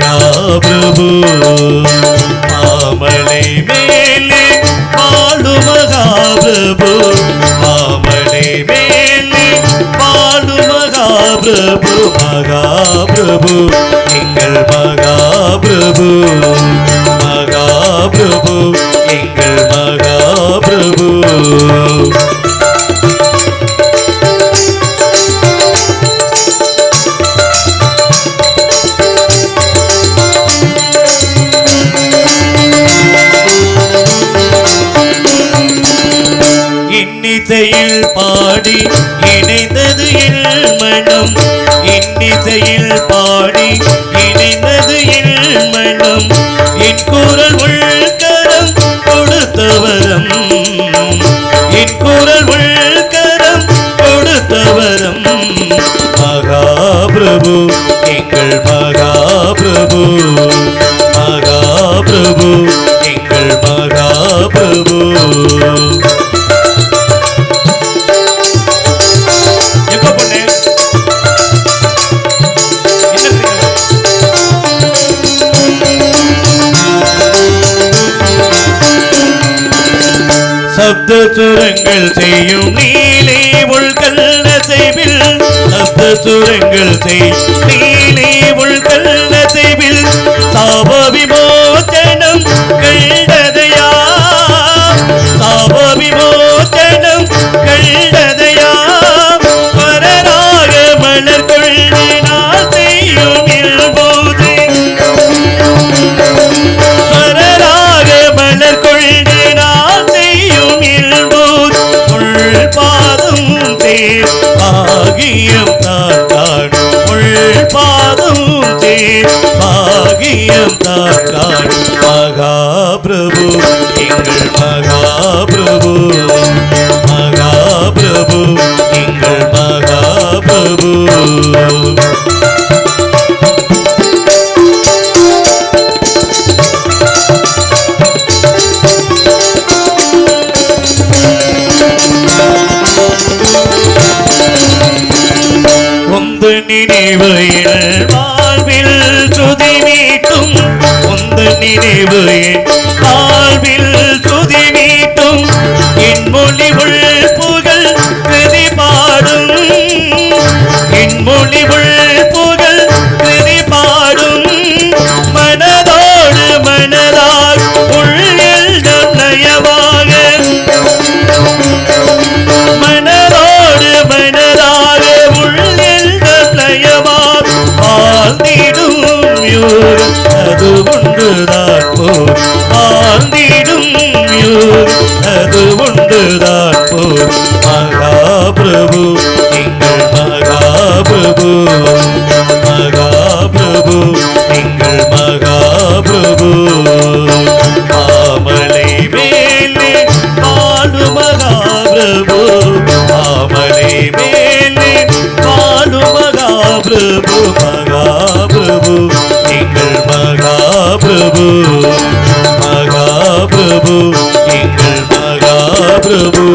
மகாபிரபு மாமலை மேலே வாழு மகாபிரபு மாமலை மேலே வாழு மகாபிரபு மகாபிரபு எங்கள் மகாபிரபு மகாபிரபு எங்கள் மகாபிரபு இன்னிசையில் பாடி இணைந்தது என் மனம் இன்னிசையில் பாடி இணைந்தது என் மனம் என் குரல் உள்கரம் கொடுத்தவரம் என் குரல் உள்கரம் கொடுத்தவரம் மகாபிரபு எங்கள் மகாபிரபு மகாபிரபு எங்கள் மகாபிரபு சப்த சுரங்கள் செய்யும் நீலே உள்கல்ல செய்வில் சப்த சுரங்கள் செய்யும் நீலே உள்கல்ல செய்வில் சாப விமோச்சனம் கண்டதையா சாப விமோச்சனம் கண்டதையா வரராக மலர் கொண்டு நான் செய்யும் இல்போது வரராக மலர் கொண்டு பாதம் தேர் பாகியம் தாக்கான் உள் பாதம் தேர் பாகியம் தாக்கான் மகாபிரபு எங்கள் மகாபிரபு மகாபிரபு எங்கள் மகாபிரபு நினைவு என் வாழ்வில் சுதி மீட்டும் உந்த நினைவு என் வாழ்வில் சுதி மீட்டும் என் மொழி உள் புகழ் கிருதி பாடும் என் மொழி உள் புகழ் கிருதி பாடும் மனதோடு மனதால் உள்ளம் நயமாக மனதோடு மனதாக வாழ்ந்திடும் அது ஒன்றுதான் போர் வாழ்ந்திடும் அது ஒன்றுதான் போர் மகாபிரபு எங்கள் மகாபிரபு மகாபிரபு எங்கள் மகாபிரபு மாமலை மேலே வாழு மகாபிரபு மாமலை மேலே வாழு மகாபிரபு மகாபிரபு எங்கள் மகாபிரபு மகாபிரபு எங்கள் மகாபிரபு